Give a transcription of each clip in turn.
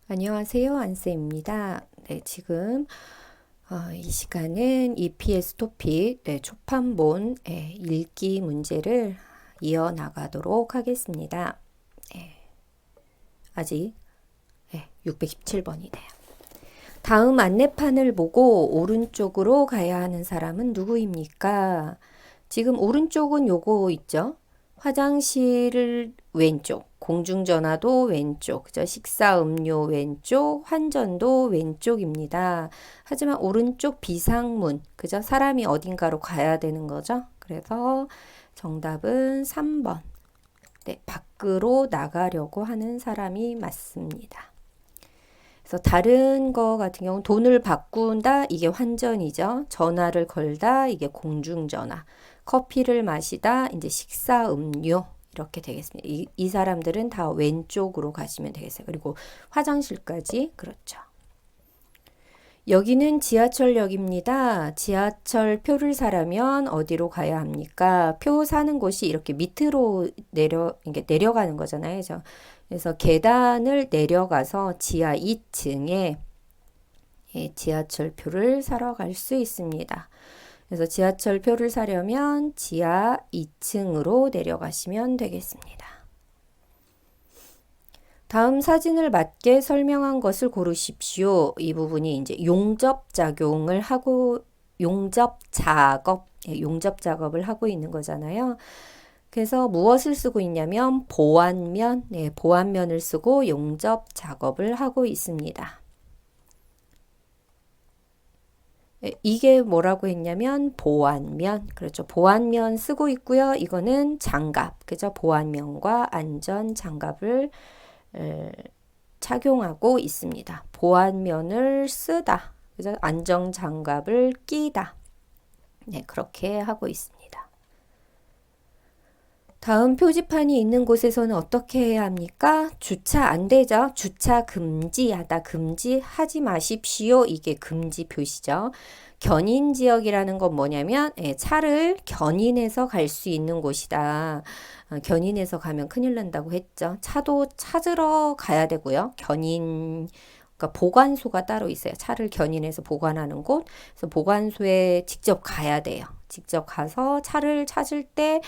안녕하세요. 안쌤입니다. 네, 지금 이 시간은 EPS 토픽 초판본 읽기 문제를 이어나가도록 하겠습니다. 아직 617번이네요. 다음 안내판을 보고 오른쪽으로 가야 하는 사람은 누구입니까? 지금 오른쪽은 요거 있죠? 화장실을 왼쪽, 공중전화도 왼쪽, 그죠? 식사 음료 왼쪽, 환전도 왼쪽입니다. 하지만 오른쪽 비상문, 그죠? 사람이 어딘가로 가야 되는 거죠? 그래서 정답은 3번. 네, 밖으로 나가려고 하는 사람이 맞습니다. 그래서 다른 거 같은 경우는 돈을 바꾼다, 이게 환전이죠. 전화를 걸다, 이게 공중전화. 커피를 마시다, 이제 식사 음료. 이렇게 되겠습니다. 이 사람들은 다 왼쪽으로 가시면 되겠어요. 그리고 화장실까지, 그렇죠. 여기는 지하철역입니다. 지하철 표를 사려면 어디로 가야 합니까? 표 사는 곳이 이렇게 밑으로 이게 내려가는 거잖아요. 그래서 계단을 내려가서 지하 2층에 지하철 표를 사러 갈 수 있습니다. 그래서 지하철 표를 사려면 지하 2층으로 내려가시면 되겠습니다. 다음 사진을 맞게 설명한 것을 고르십시오. 이 부분이 이제 용접 작업을 하고 있는 거잖아요. 그래서 무엇을 쓰고 있냐면 보완면, 보완면을 쓰고 용접 작업을 하고 있습니다. 이게 뭐라고 했냐면 보완면, 그렇죠. 보완면 쓰고 있고요. 이거는 장갑, 그죠. 보완면과 안전 장갑을 착용하고 있습니다. 보완면을 쓰다, 그죠? 안정 장갑을 끼다. 네, 그렇게 하고 있습니다. 다음 표지판이 있는 곳에서는 어떻게 해야 합니까? 주차 안 되죠. 주차 금지하다, 금지하지 마십시오. 이게 금지 표시죠. 견인 지역이라는 건 뭐냐면 차를 견인해서 갈 수 있는 곳이다. 견인해서 가면 큰일 난다고 했죠. 차도 찾으러 가야 되고요. 그러니까 보관소가 따로 있어요. 차를 견인해서 보관하는 곳. 그래서 보관소에 직접 가야 돼요. 직접 가서 차를 찾을 때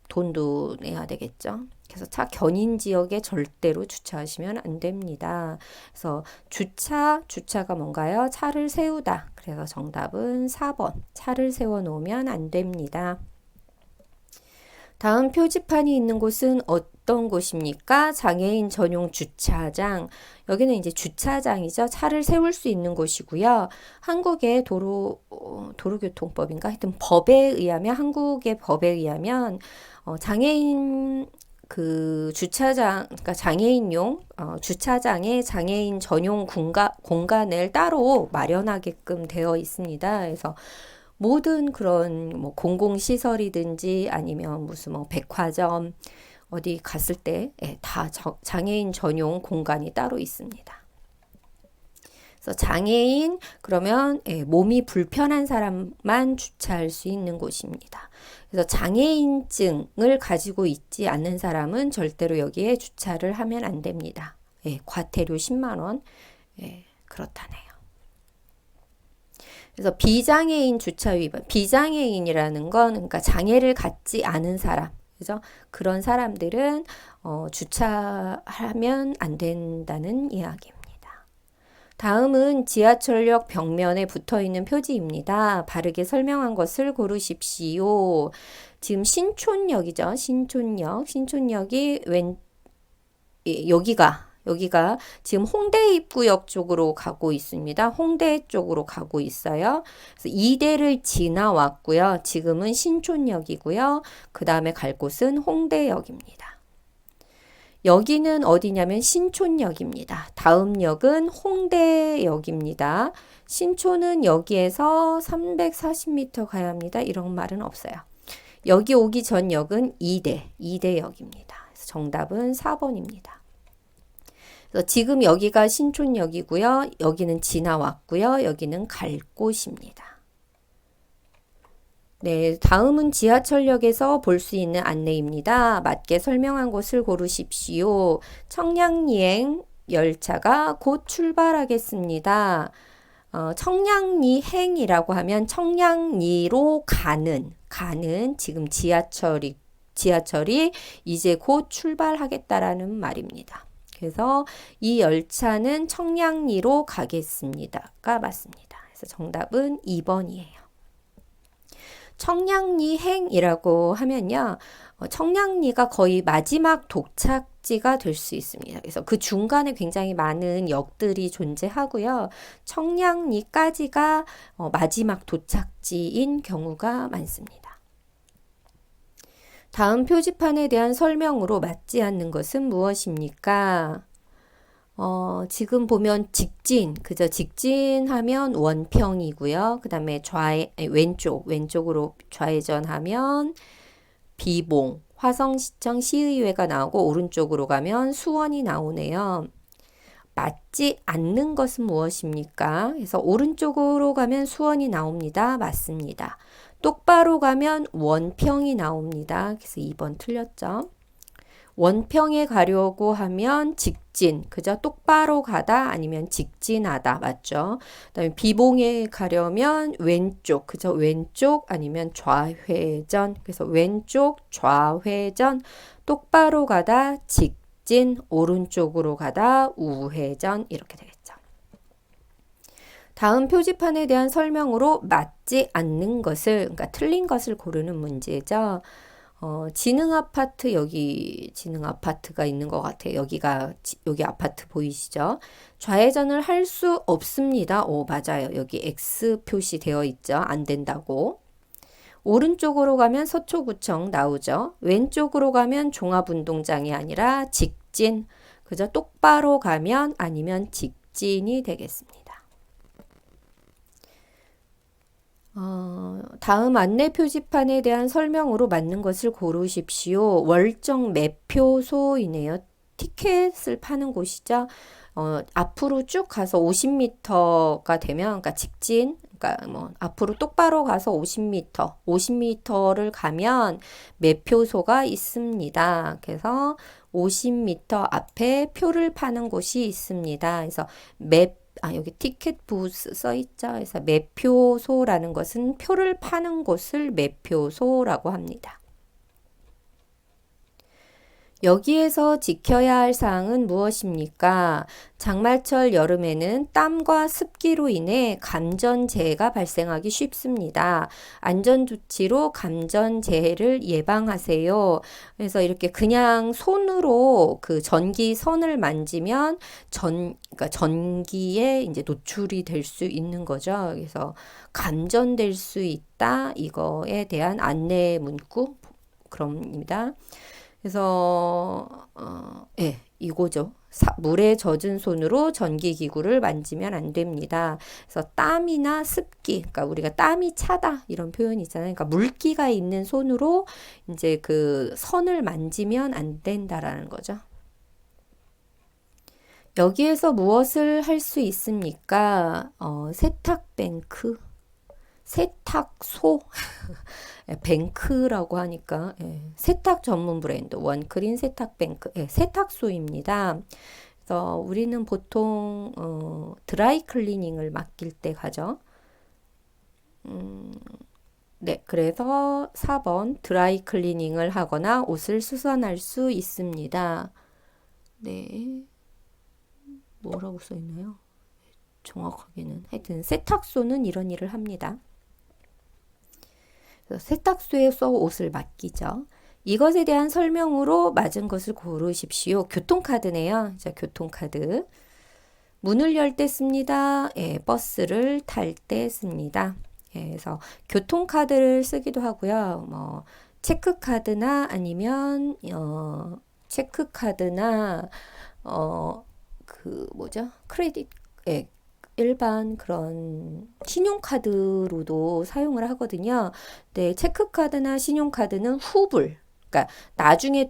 돈도 내야 되겠죠. 그래서 차 견인 지역에 절대로 주차하시면 안 됩니다. 그래서 주차가 뭔가요? 차를 세우다. 그래서 정답은 4번. 차를 세워 놓으면 안 됩니다. 다음 표지판이 있는 곳은 어떤 곳입니까? 장애인 전용 주차장. 여기는 이제 주차장이죠. 차를 세울 수 있는 곳이고요. 한국의 도로교통법인가? 하여튼 한국의 법에 의하면, 장애인 그 주차장, 그러니까 장애인용 주차장에 장애인 전용 공간을 따로 마련하게끔 되어 있습니다. 그래서 모든 그런 뭐 공공시설이든지 아니면 무슨 뭐 백화점 어디 갔을 때 다 장애인 전용 공간이 따로 있습니다. 그래서 장애인 그러면 몸이 불편한 사람만 주차할 수 있는 곳입니다. 그래서 장애인증을 가지고 있지 않는 사람은 절대로 여기에 주차를 하면 안 됩니다. 과태료 10만 원. 그렇다네요. 그래서 비장애인 주차 위반, 비장애인이라는 건 그러니까 장애를 갖지 않은 사람, 그죠? 그런 사람들은 주차하면 안 된다는 이야기입니다. 다음은 지하철역 벽면에 붙어 있는 표지입니다. 바르게 설명한 것을 고르십시오. 지금 신촌역이죠. 신촌역이 여기가 지금 홍대 입구역 쪽으로 가고 있습니다. 홍대 쪽으로 가고 있어요. 그래서 이대를 지나왔고요. 지금은 신촌역이고요. 그 다음에 갈 곳은 홍대역입니다. 여기는 어디냐면 신촌역입니다. 다음 역은 홍대역입니다. 신촌은 여기에서 340m 가야 합니다. 이런 말은 없어요. 여기 오기 전 역은 이대역입니다. 그래서 정답은 4번입니다. 지금 여기가 신촌역이고요. 여기는 지나왔고요. 여기는 갈 곳입니다. 네, 다음은 지하철역에서 볼 수 있는 안내입니다. 맞게 설명한 곳을 고르십시오. 청량리행 열차가 곧 출발하겠습니다. 청량리행이라고 하면 청량리로 가는 지금 지하철이 이제 곧 출발하겠다라는 말입니다. 그래서 이 열차는 청량리로 가겠습니다가 맞습니다. 그래서 정답은 2번이에요. 청량리행이라고 하면요. 청량리가 거의 마지막 도착지가 될 수 있습니다. 그래서 그 중간에 굉장히 많은 역들이 존재하고요. 청량리까지가 마지막 도착지인 경우가 많습니다. 다음 표지판에 대한 설명으로 맞지 않는 것은 무엇입니까? 지금 보면 그죠? 직진하면 원평이고요. 그 다음에 왼쪽으로 좌회전하면 비봉, 화성시청 시의회가 나오고, 오른쪽으로 가면 수원이 나오네요. 맞지 않는 것은 무엇입니까? 그래서 오른쪽으로 가면 수원이 나옵니다. 맞습니다. 똑바로 가면 원평이 나옵니다. 그래서 2번 틀렸죠. 원평에 가려고 하면 직진, 그죠? 똑바로 가다 아니면 직진하다, 맞죠? 그다음에 비봉에 가려면 왼쪽, 그죠? 왼쪽 아니면 좌회전. 그래서 왼쪽, 좌회전, 똑바로 가다, 직진, 오른쪽으로 가다, 우회전 이렇게 되겠죠. 다음 표지판에 대한 설명으로 맞지 않는 것을, 그러니까 틀린 것을 고르는 문제죠. 여기 지능 아파트가 있는 것 같아요. 여기 아파트 보이시죠? 좌회전을 할 수 없습니다. 맞아요. 여기 X 표시되어 있죠. 안 된다고. 오른쪽으로 가면 서초구청 나오죠. 왼쪽으로 가면 종합운동장이 아니라 직진. 그죠? 똑바로 가면 아니면 직진이 되겠습니다. 다음 안내 표지판에 대한 설명으로 맞는 것을 고르십시오. 월정 매표소이네요. 티켓을 파는 곳이죠. 앞으로 쭉 가서 50m가 되면, 그러니까 직진, 그러니까 뭐 앞으로 똑바로 가서 50m를 가면 매표소가 있습니다. 그래서 50m 앞에 표를 파는 곳이 있습니다. 그래서 여기 티켓 부스 써 있죠. 그래서 매표소라는 것은 표를 파는 곳을 매표소라고 합니다. 여기에서 지켜야 할 사항은 무엇입니까? 장마철 여름에는 땀과 습기로 인해 감전재해가 발생하기 쉽습니다. 안전조치로 감전재해를 예방하세요. 그래서 이렇게 그냥 손으로 그 전기선을 만지면 그러니까 전기에 이제 노출이 될 수 있는 거죠. 그래서 감전될 수 있다. 이거에 대한 안내 문구 그럽니다. 그래서 이거죠. 물에 젖은 손으로 전기기구를 만지면 안 됩니다. 그래서 땀이나 습기, 그러니까 우리가 땀이 차다 이런 표현이 있잖아요. 그러니까 물기가 있는 손으로 이제 그 선을 만지면 안 된다라는 거죠. 여기에서 무엇을 할 수 있습니까? 세탁뱅크, 세탁소, 뱅크라고 하니까 세탁 전문 브랜드 원크린 세탁뱅크, 세탁소입니다. 그래서 우리는 보통 드라이 클리닝을 맡길 때 가죠. 네, 그래서 4번 드라이 클리닝을 하거나 옷을 수선할 수 있습니다. 네, 뭐라고 써 있나요? 정확하게는 하여튼 세탁소는 이런 일을 합니다. 세탁소에서 옷을 맡기죠. 이것에 대한 설명으로 맞은 것을 고르십시오. 교통카드네요. 자, 교통카드. 문을 열 때 씁니다. 버스를 탈 때 씁니다. 그래서 교통카드를 쓰기도 하고요. 뭐 체크카드나 아니면 체크카드나 그 뭐죠? 크레딧 일반 그런 신용카드로도 사용을 하거든요. 네, 체크카드나 신용카드는 후불, 그러니까 나중에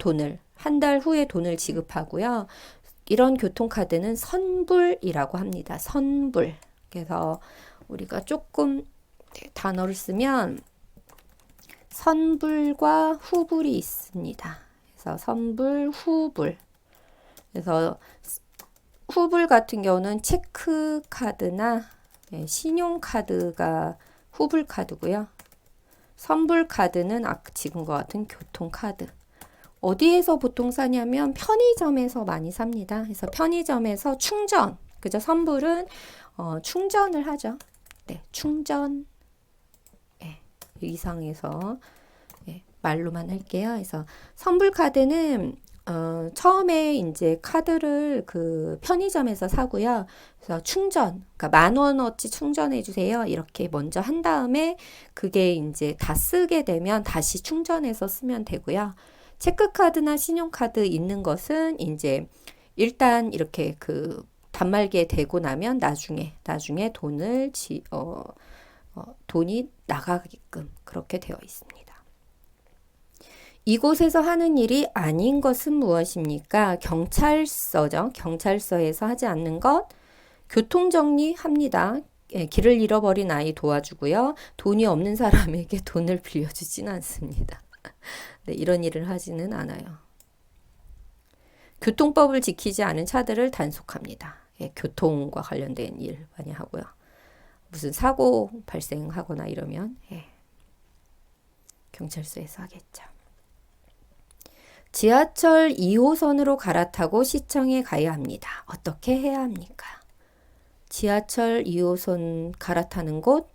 한 달 후에 돈을 지급하고요. 이런 교통카드는 선불이라고 합니다. 선불. 그래서 우리가 조금 단어를 쓰면 선불과 후불이 있습니다. 그래서 선불, 후불. 그래서 후불 같은 경우는 체크 카드나 신용카드가 후불 카드고요. 선불 카드는 지금과 같은 교통카드. 어디에서 보통 사냐면 편의점에서 많이 삽니다. 그래서 편의점에서 충전. 그죠? 선불은 충전을 하죠. 네, 충전. 이상해서 말로만 할게요. 그래서 선불 카드는 처음에 이제 카드를 그 편의점에서 사고요. 그래서 충전, 그러니까 10,000원어치 충전해 주세요. 이렇게 먼저 한 다음에 그게 이제 다 쓰게 되면 다시 충전해서 쓰면 되고요. 체크카드나 신용카드 있는 것은 이제 일단 이렇게 그 단말기에 대고 나면 나중에 돈이 나가게끔 그렇게 되어 있습니다. 이곳에서 하는 일이 아닌 것은 무엇입니까? 경찰서죠. 경찰서에서 하지 않는 것, 교통정리합니다. 길을 잃어버린 아이 도와주고요. 돈이 없는 사람에게 돈을 빌려주지는 않습니다. 네, 이런 일을 하지는 않아요. 교통법을 지키지 않은 차들을 단속합니다. 교통과 관련된 일 많이 하고요. 무슨 사고 발생하거나 이러면 경찰서에서 하겠죠. 지하철 2호선으로 갈아타고 시청에 가야 합니다. 어떻게 해야 합니까? 지하철 2호선 갈아타는 곳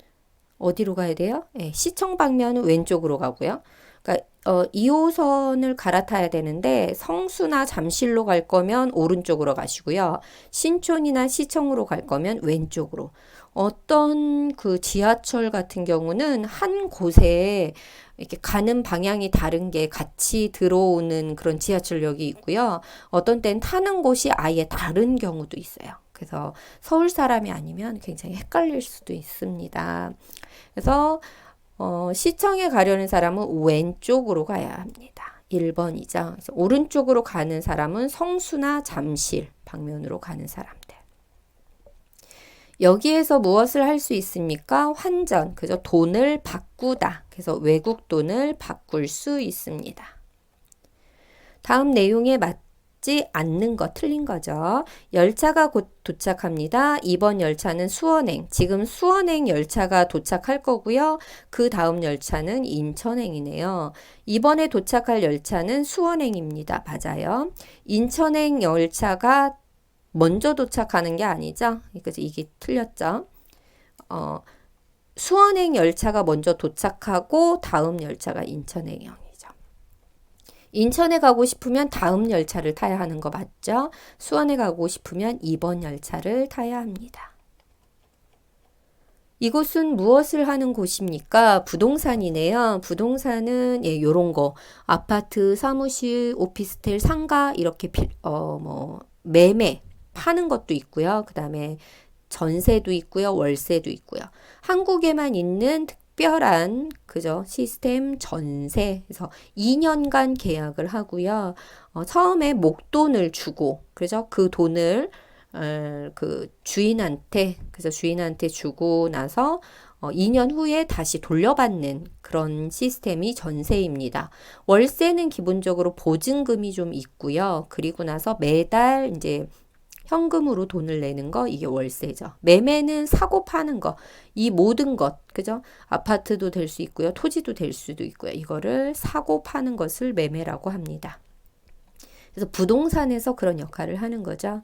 어디로 가야 돼요? 시청 방면은 왼쪽으로 가고요. 그러니까 2호선을 갈아타야 되는데 성수나 잠실로 갈 거면 오른쪽으로 가시고요. 신촌이나 시청으로 갈 거면 왼쪽으로. 어떤 그 지하철 같은 경우는 한 곳에 이렇게 가는 방향이 다른 게 같이 들어오는 그런 지하철역이 있고요. 어떤 때는 타는 곳이 아예 다른 경우도 있어요. 그래서 서울 사람이 아니면 굉장히 헷갈릴 수도 있습니다. 그래서 시청에 가려는 사람은 왼쪽으로 가야 합니다. 1번이죠. 그래서 오른쪽으로 가는 사람은 성수나 잠실 방면으로 가는 사람들. 여기에서 무엇을 할 수 있습니까? 환전, 그죠? 돈을 바꾸다. 그래서 외국 돈을 바꿀 수 있습니다. 다음 내용에 맞지 않는 것, 틀린 거죠. 열차가 곧 도착합니다. 이번 열차는 수원행. 지금 수원행 열차가 도착할 거고요. 그 다음 열차는 인천행이네요. 이번에 도착할 열차는 수원행입니다. 맞아요. 인천행 열차가 먼저 도착하는 게 아니죠. 이게 틀렸죠. 수원행 열차가 먼저 도착하고 다음 열차가 인천행이죠. 인천에 가고 싶으면 다음 열차를 타야 하는 거 맞죠? 수원에 가고 싶으면 이번 열차를 타야 합니다. 이곳은 무엇을 하는 곳입니까? 부동산이네요. 부동산은 요런 거 아파트, 사무실, 오피스텔, 상가 이렇게 매매 파는 것도 있고요. 그 다음에 전세도 있고요. 월세도 있고요. 한국에만 있는 특별한 그죠? 시스템 전세. 그래서 2년간 계약을 하고요. 처음에 목돈을 주고 그죠? 그 돈을 그 주인한테 그래서 주인한테 주고 나서 2년 후에 다시 돌려받는 그런 시스템이 전세입니다. 월세는 기본적으로 보증금이 좀 있고요. 그리고 나서 매달 이제 현금으로 돈을 내는 거 이게 월세죠. 매매는 사고 파는 거. 이 모든 것. 그죠? 아파트도 될 수 있고요. 토지도 될 수도 있고요. 이거를 사고 파는 것을 매매라고 합니다. 그래서 부동산에서 그런 역할을 하는 거죠.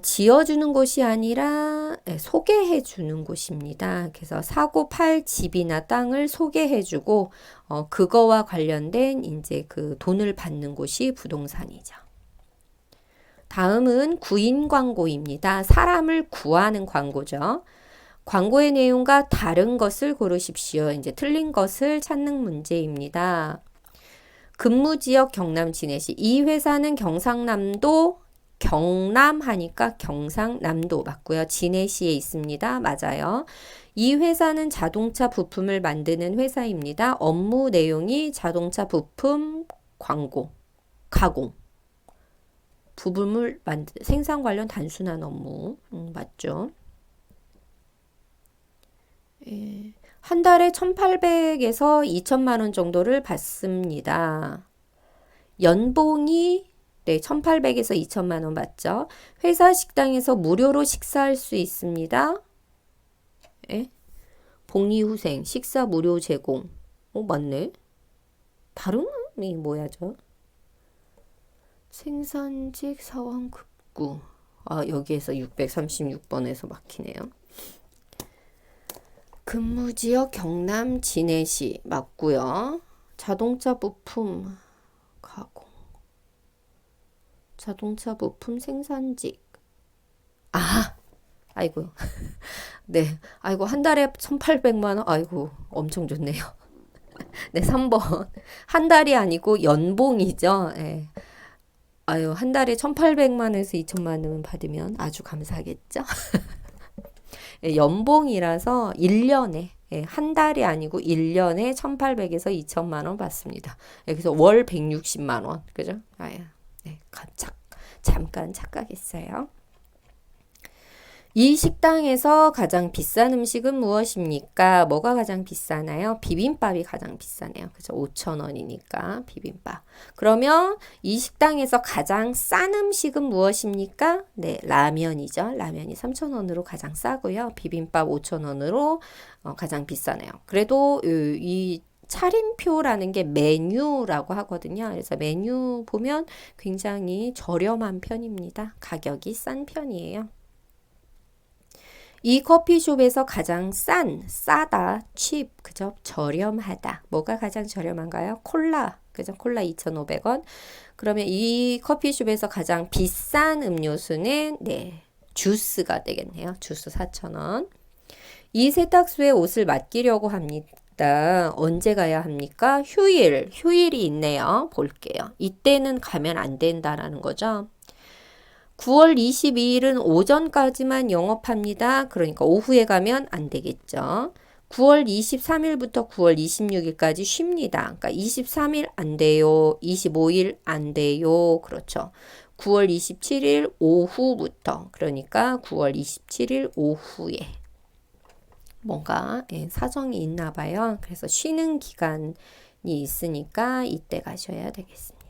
지어주는 곳이 아니라 소개해 주는 곳입니다. 그래서 사고 팔 집이나 땅을 소개해 주고 그거와 관련된 이제 그 돈을 받는 곳이 부동산이죠. 다음은 구인 광고입니다. 사람을 구하는 광고죠. 광고의 내용과 다른 것을 고르십시오. 이제 틀린 것을 찾는 문제입니다. 근무지역 경남 진해시. 이 회사는 경상남도 경남 하니까 경상남도 맞고요. 진해시에 있습니다. 맞아요. 이 회사는 자동차 부품을 만드는 회사입니다. 업무 내용이 자동차 부품 광고, 가공. 부품을 생산 관련 단순한 업무 맞죠? 한 달에 1,800에서 2천만 원 정도를 받습니다. 연봉이 네, 1,800에서 2천만 원 받죠. 회사 식당에서 무료로 식사할 수 있습니다. 예? 복리후생, 식사 무료 제공. 맞네. 다름이 뭐야죠? 생산직 사원급구. 여기에서 636번에서 막히네요. 근무지역 경남 진해시 맞고요. 자동차 부품 가공. 자동차 부품 생산직. 아이고. 네. 아이고, 한 달에 1,800만 원. 아이고, 엄청 좋네요. 네, 3번. 한 달이 아니고 연봉이죠. 예. 아유, 한 달에 1,800만에서 2천만 원 받으면 아주 감사하겠죠? 예, 연봉이라서 1년에 한 달이 아니고 1년에 1,800에서 2천만 원 받습니다. 예, 그래서 월 160만 원. 그죠? 네, 잠깐 착각했어요. 이 식당에서 가장 비싼 음식은 무엇입니까? 뭐가 가장 비싸나요? 비빔밥이 가장 비싸네요. 그죠? 5,000원이니까 비빔밥. 그러면 이 식당에서 가장 싼 음식은 무엇입니까? 네, 라면이죠. 라면이 3,000원으로 가장 싸고요. 비빔밥 5,000원으로 가장 비싸네요. 그래도 이 차림표라는 게 메뉴라고 하거든요. 그래서 메뉴 보면 굉장히 저렴한 편입니다. 가격이 싼 편이에요. 이 커피숍에서 가장 싸다, cheap, 그죠? 저렴하다. 뭐가 가장 저렴한가요? 콜라, 그죠? 콜라 2,500원. 그러면 이 커피숍에서 가장 비싼 음료수는, 네, 주스가 되겠네요. 주스 4,000원. 이 세탁소에 옷을 맡기려고 합니다. 언제 가야 합니까? 휴일이 있네요. 볼게요. 이때는 가면 안 된다라는 거죠. 9월 22일은 오전까지만 영업합니다. 그러니까 오후에 가면 안 되겠죠. 9월 23일부터 9월 26일까지 쉽니다. 그러니까 23일 안 돼요. 25일 안 돼요. 그렇죠. 9월 27일 오후부터, 그러니까 9월 27일 오후에 뭔가 사정이 있나 봐요. 그래서 쉬는 기간이 있으니까 이때 가셔야 되겠습니다.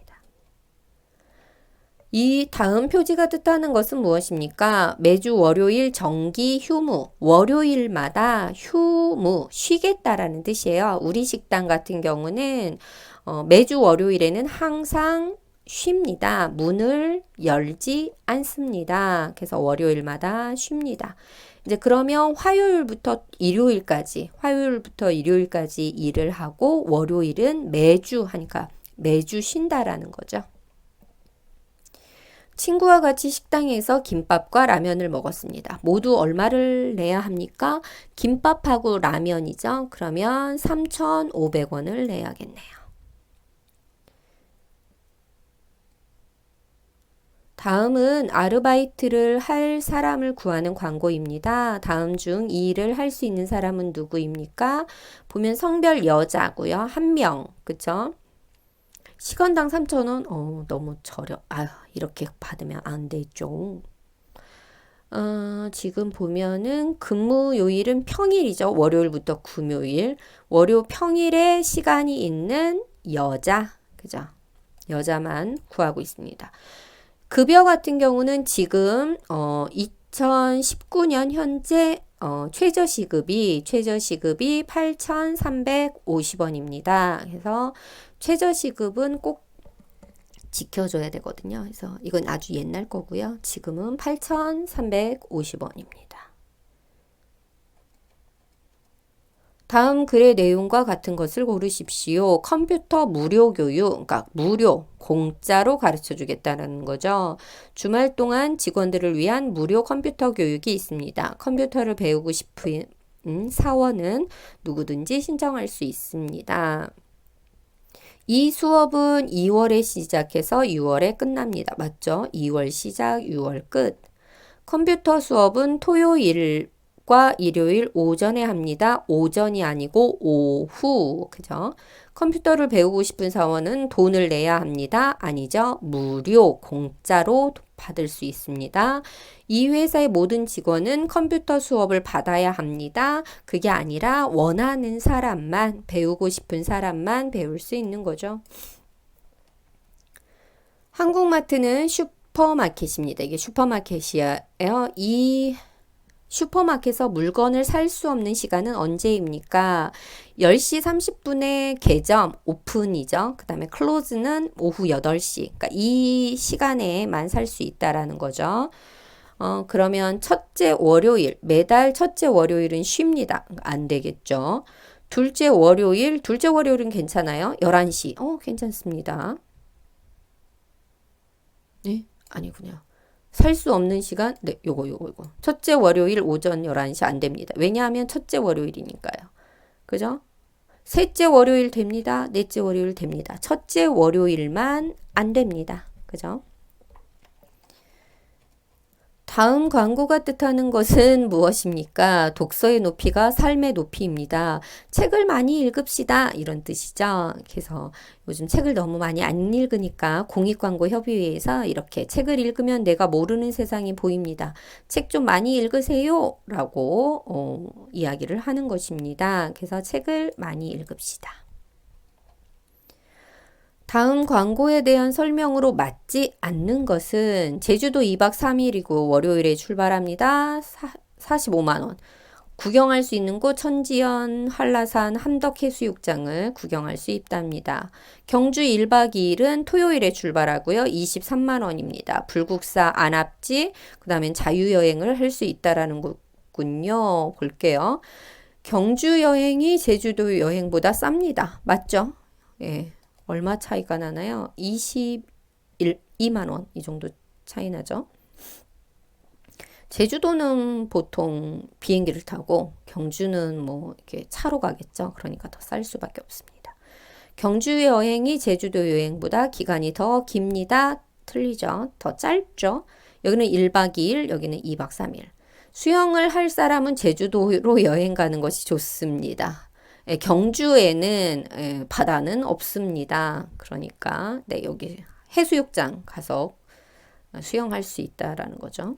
이 다음 표지가 뜻하는 것은 무엇입니까? 매주 월요일 정기 휴무, 월요일마다 휴무, 쉬겠다라는 뜻이에요. 우리 식당 같은 경우는 매주 월요일에는 항상 쉽니다. 문을 열지 않습니다. 그래서 월요일마다 쉽니다. 이제 그러면 화요일부터 일요일까지 일을 하고 월요일은 매주 하니까 매주 쉰다라는 거죠. 친구와 같이 식당에서 김밥과 라면을 먹었습니다. 모두 얼마를 내야 합니까? 김밥하고 라면이죠. 그러면 3,500원을 내야겠네요. 다음은 아르바이트를 할 사람을 구하는 광고입니다. 다음 중 이 일을 할 수 있는 사람은 누구입니까? 보면 성별 여자고요. 한 명, 그쵸? 시간당 3,000원? 너무 이렇게 받으면 안 되죠. 지금 보면은 근무 요일은 평일이죠. 월요일부터 금요일. 평일에 시간이 있는 여자, 그죠? 여자만 구하고 있습니다. 급여 같은 경우는 지금 2019년 현재 최저시급이 8,350원입니다. 그래서 최저시급은 꼭 지켜줘야 되거든요. 그래서 이건 아주 옛날 거고요. 지금은 8,350원입니다. 다음 글의 내용과 같은 것을 고르십시오. 컴퓨터 무료 교육, 그러니까 무료, 공짜로 가르쳐 주겠다는 거죠. 주말 동안 직원들을 위한 무료 컴퓨터 교육이 있습니다. 컴퓨터를 배우고 싶은 사원은 누구든지 신청할 수 있습니다. 이 수업은 2월에 시작해서 6월에 끝납니다. 맞죠? 2월 시작, 6월 끝. 컴퓨터 수업은 토요일과 일요일 오전에 합니다. 오전이 아니고 오후. 그죠? 컴퓨터를 배우고 싶은 사원은 돈을 내야 합니다. 아니죠. 무료, 공짜로 받을 수 있습니다. 이 회사의 모든 직원은 컴퓨터 수업을 받아야 합니다. 그게 아니라 원하는 사람만, 배우고 싶은 사람만 배울 수 있는 거죠. 한국마트는 슈퍼마켓입니다. 이게 슈퍼마켓이에요. 이 슈퍼마켓에서 물건을 살 수 없는 시간은 언제입니까? 10시 30분에 개점, 오픈이죠. 그 다음에 클로즈는 오후 8시. 그러니까 이 시간에만 살 수 있다라는 거죠. 그러면 첫째 월요일, 매달 첫째 월요일은 쉽니다. 안 되겠죠. 둘째 월요일은 괜찮아요. 11시. 괜찮습니다. 네? 아니군요. 살 수 없는 시간? 네, 요거. 첫째 월요일 오전 11시 안 됩니다. 왜냐하면 첫째 월요일이니까요. 그죠? 셋째 월요일 됩니다. 넷째 월요일 됩니다. 첫째 월요일만 안 됩니다. 그죠? 다음 광고가 뜻하는 것은 무엇입니까? 독서의 높이가 삶의 높이입니다. 책을 많이 읽읍시다. 이런 뜻이죠. 그래서 요즘 책을 너무 많이 안 읽으니까 공익광고협의회에서 이렇게 책을 읽으면 내가 모르는 세상이 보입니다. 책 좀 많이 읽으세요. 라고 이야기를 하는 것입니다. 그래서 책을 많이 읽읍시다. 다음 광고에 대한 설명으로 맞지 않는 것은 제주도 2박 3일이고 월요일에 출발합니다. 45만 원. 구경할 수 있는 곳 천지연, 한라산, 함덕해수욕장을 구경할 수 있답니다. 경주 1박 2일은 토요일에 출발하고요. 23만 원입니다. 불국사 안압지, 그 다음에 자유여행을 할 수 있다라는 거군요. 볼게요. 경주 여행이 제주도 여행보다 쌉니다. 맞죠? 예. 얼마 차이가 나나요? 22만 원 이 정도 차이 나죠. 제주도는 보통 비행기를 타고 경주는 뭐 이렇게 차로 가겠죠. 그러니까 더 쌀 수밖에 없습니다. 경주 여행이 제주도 여행보다 기간이 더 깁니다. 틀리죠. 더 짧죠. 여기는 1박 2일, 여기는 2박 3일. 수영을 할 사람은 제주도로 여행 가는 것이 좋습니다. 경주에는 바다는 없습니다. 그러니까 네, 여기 해수욕장 가서 수영할 수 있다라는 거죠.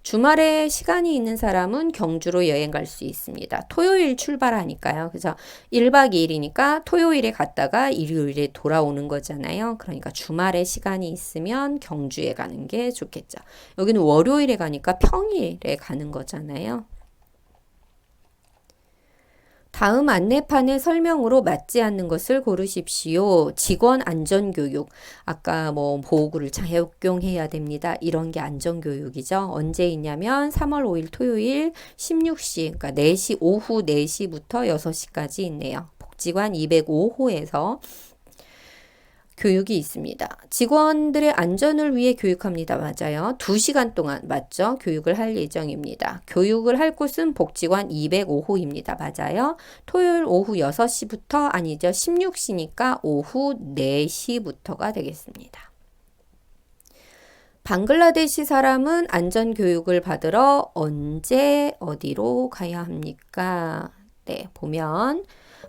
주말에 시간이 있는 사람은 경주로 여행 갈 수 있습니다. 토요일 출발하니까요. 그래서 1박 2일이니까 토요일에 갔다가 일요일에 돌아오는 거잖아요. 그러니까 주말에 시간이 있으면 경주에 가는 게 좋겠죠. 여기는 월요일에 가니까 평일에 가는 거잖아요. 다음 안내판의 설명으로 맞지 않는 것을 고르십시오. 직원 안전교육. 아까 뭐 보호구를 착용해야 됩니다. 이런 게 안전교육이죠. 언제 있냐면 3월 5일 토요일 16시, 그러니까 4시, 오후 4시부터 6시까지 있네요. 복지관 205호에서 교육이 있습니다. 직원들의 안전을 위해 교육합니다. 맞아요. 2시간 동안 맞죠? 교육을 할 예정입니다. 교육을 할 곳은 복지관 205호입니다. 맞아요. 토요일 오후 6시부터 아니죠. 16시니까 오후 4시부터가 되겠습니다. 방글라데시 사람은 안전교육을 받으러 언제 어디로 가야 합니까? 네, 보면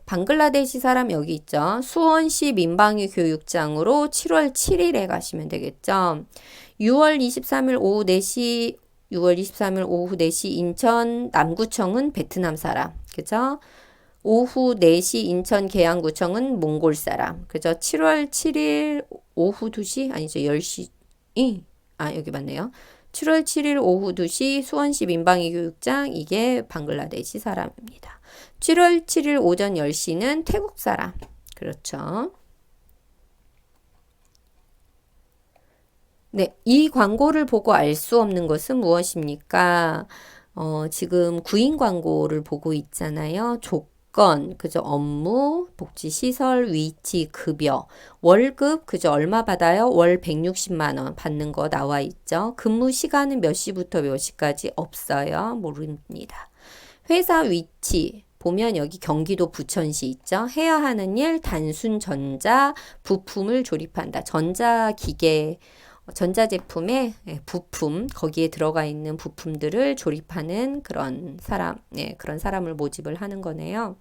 방글라데시 사람 여기 있죠. 수원시 민방위 교육장으로 7월 7일에 가시면 되겠죠. 6월 23일 오후 4시 인천 남구청은 베트남 사람. 그죠? 오후 4시 인천 계양구청은 몽골 사람. 그죠? 7월 7일 오후 2시 아니죠. 10시. 여기 맞네요. 7월 7일 오후 2시 수원시 민방위 교육장 이게 방글라데시 사람입니다. 7월 7일 오전 10시는 태국 사람. 그렇죠. 네, 이 광고를 보고 알 수 없는 것은 무엇입니까? 지금 구인 광고를 보고 있잖아요. 조건, 그죠? 업무, 복지시설, 위치, 급여, 월급, 그죠? 얼마 받아요? 월 160만 원 받는 거 나와 있죠. 근무 시간은 몇 시부터 몇 시까지 없어요. 모릅니다. 회사 위치, 보면 여기 경기도 부천시 있죠. 해야 하는 일, 단순 전자 부품을 조립한다. 전자제품의 부품, 거기에 들어가 있는 부품들을 조립하는 그런 사람, 그런 사람을 모집을 하는 거네요.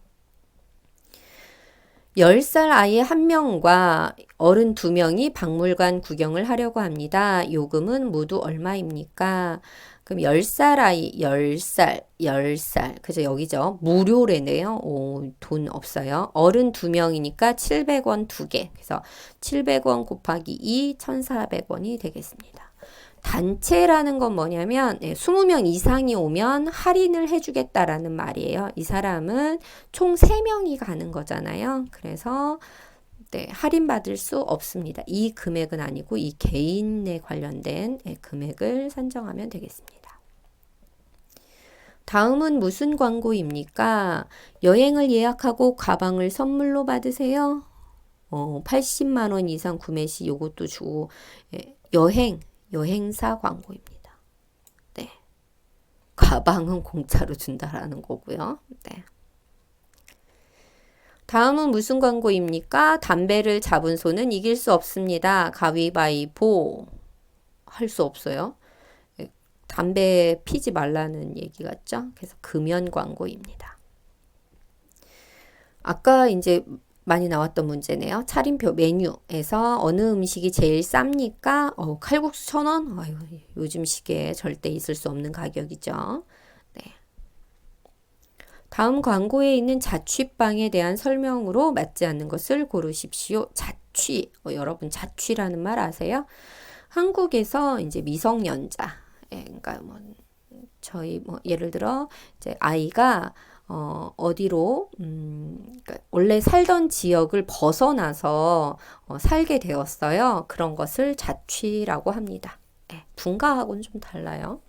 10살 아이 1명과 어른 2명이 박물관 구경을 하려고 합니다. 요금은 모두 얼마입니까? 그럼 10살 아이, 10살, 10살. 그죠? 여기죠. 무료래네요. 오, 돈 없어요. 어른 2명이니까 700원 2개. 그래서 700원 곱하기 2, 1,400원이 되겠습니다. 단체라는 건 뭐냐면 20명 이상이 오면 할인을 해주겠다라는 말이에요. 이 사람은 총 3명이 가는 거잖아요. 그래서 할인받을 수 없습니다. 이 금액은 아니고 이 개인에 관련된 금액을 산정하면 되겠습니다. 다음은 무슨 광고입니까? 여행을 예약하고 가방을 선물로 받으세요. 80만 원 이상 구매 시 요것도 주고 여행사 광고입니다. 네. 가방은 공짜로 준다라는 거고요. 네. 다음은 무슨 광고입니까? 담배를 잡은 손은 이길 수 없습니다. 가위바위보. 할 수 없어요. 담배 피지 말라는 얘기 같죠? 그래서 금연 광고입니다. 아까 이제 많이 나왔던 문제네요. 차림표 메뉴에서 어느 음식이 제일 쌉니까? 칼국수 1,000원? 아유, 요즘 시기에 절대 있을 수 없는 가격이죠. 네. 다음 광고에 있는 자취방에 대한 설명으로 맞지 않는 것을 고르십시오. 자취. 여러분 자취라는 말 아세요? 한국에서 이제 미성년자, 그러니까 저희 예를 들어 이제 아이가 어디로 그러니까 원래 살던 지역을 벗어나서 살게 되었어요. 그런 것을 자취라고 합니다. 분가하고는 좀 달라요.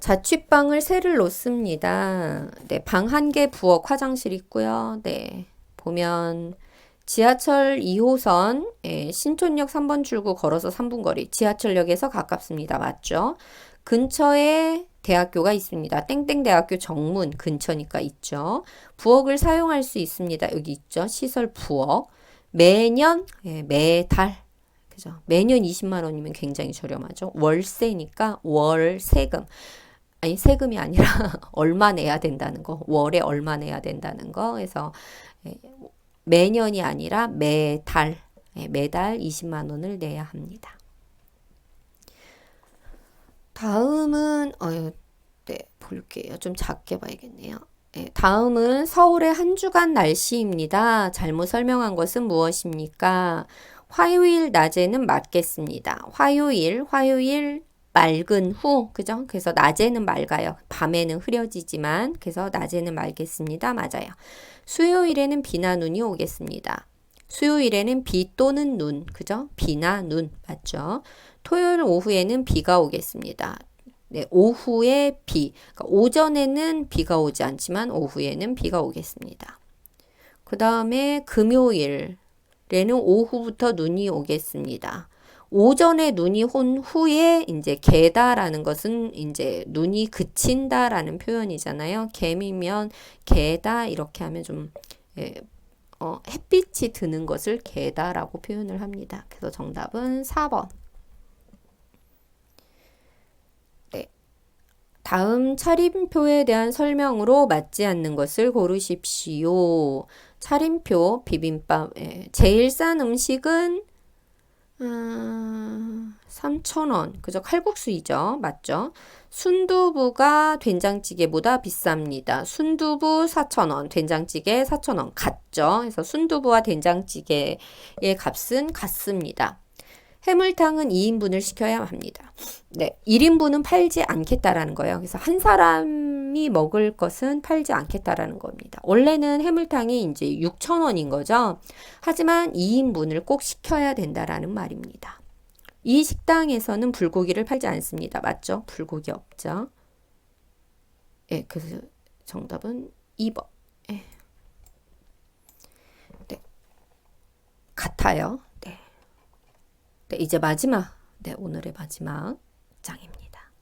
자취방을 새를 놓습니다. 네, 방 1개 부엌 화장실 있고요. 네, 보면 지하철 2호선 신촌역 3번 출구 걸어서 3분 거리. 지하철역에서 가깝습니다. 맞죠? 근처에 대학교가 있습니다. 땡땡대학교 정문 근처니까 있죠. 부엌을 사용할 수 있습니다. 여기 있죠. 시설 부엌. 매년, 매달. 그죠? 매년 20만 원이면 굉장히 저렴하죠. 월세니까 월 세금. 아니, 세금이 아니라 얼마 내야 된다는 거. 월에 얼마 내야 된다는 거. 그래서 매년이 아니라 매달, 매달 20만 원을 내야 합니다. 다음은 네, 볼게요. 좀 작게 봐야겠네요. 다음은 서울의 한 주간 날씨입니다. 잘못 설명한 것은 무엇입니까? 화요일 낮에는 맑겠습니다. 화요일 맑은 후, 그죠? 그래서 낮에는 맑아요. 밤에는 흐려지지만, 그래서 낮에는 맑겠습니다. 맞아요. 수요일에는 비나 눈이 오겠습니다. 수요일에는 비 또는 눈, 그죠? 비나 눈, 맞죠? 토요일 오후에는 비가 오겠습니다. 네, 오후에 비. 그러니까 오전에는 비가 오지 않지만 오후에는 비가 오겠습니다. 그 다음에 금요일에는 오후부터 눈이 오겠습니다. 오전에 눈이 온 후에 이제 개다라는 것은 이제 눈이 그친다라는 표현이잖아요. 개미면 개다 이렇게 하면 좀 햇빛이 드는 것을 개다라고 표현을 합니다. 그래서 정답은 4번. 네. 다음 차림표에 대한 설명으로 맞지 않는 것을 고르십시오. 차림표 비빔밥. 제일 싼 음식은 3,000원. 그죠? 칼국수이죠. 맞죠? 순두부가 된장찌개보다 비쌉니다. 순두부 4,000원, 된장찌개 4,000원. 같죠? 그래서 순두부와 된장찌개의 값은 같습니다. 해물탕은 2인분을 시켜야 합니다. 네, 1인분은 팔지 않겠다라는 거예요. 그래서 한 사람이 먹을 것은 팔지 않겠다라는 겁니다. 원래는 해물탕이 이제 6,000원인 거죠. 하지만 2인분을 꼭 시켜야 된다라는 말입니다. 이 식당에서는 불고기를 팔지 않습니다. 맞죠? 불고기 없죠. 예, 그래서 정답은 2번. 예. 네, 같아요. 네, 이제 마지막, 오늘의 마지막 장입니다.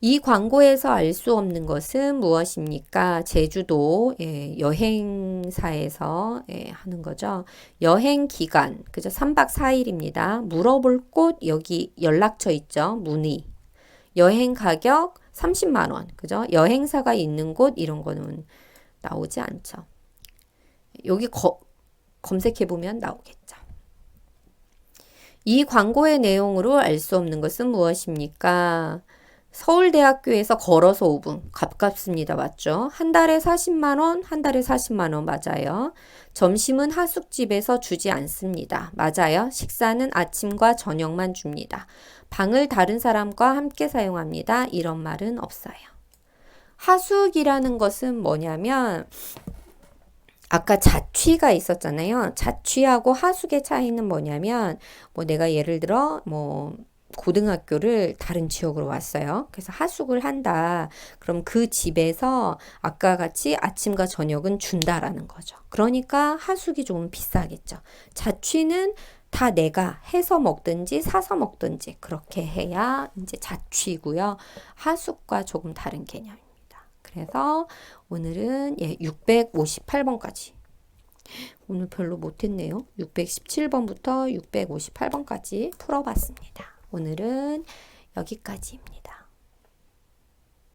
이 광고에서 알 수 없는 것은 무엇입니까? 제주도 여행사에서 하는 거죠. 여행 기간, 그죠? 3박 4일입니다. 물어볼 곳, 여기 연락처 있죠? 문의. 여행 가격 30만 원, 그죠? 여행사가 있는 곳, 이런 거는 나오지 않죠. 여기 검색해 보면 나오겠죠. 이 광고의 내용으로 알 수 없는 것은 무엇입니까? 서울대학교에서 걸어서 5분. 가깝습니다. 맞죠? 한 달에 40만 원, 한 달에 40만 원 맞아요. 점심은 하숙집에서 주지 않습니다. 맞아요. 식사는 아침과 저녁만 줍니다. 방을 다른 사람과 함께 사용합니다. 이런 말은 없어요. 하숙이라는 것은 뭐냐면 아까 자취가 있었잖아요. 자취하고 하숙의 차이는 뭐냐면 뭐 내가 예를 들어 뭐 고등학교를 다른 지역으로 왔어요. 그래서 하숙을 한다. 그럼 그 집에서 아까 같이 아침과 저녁은 준다라는 거죠. 그러니까 하숙이 좀 비싸겠죠. 자취는 다 내가 해서 먹든지 사서 먹든지 그렇게 해야 이제 자취고요. 하숙과 조금 다른 개념입니다. 그래서 오늘은 658번까지. 오늘 별로 못했네요. 617번부터 658번까지 풀어봤습니다. 오늘은 여기까지입니다.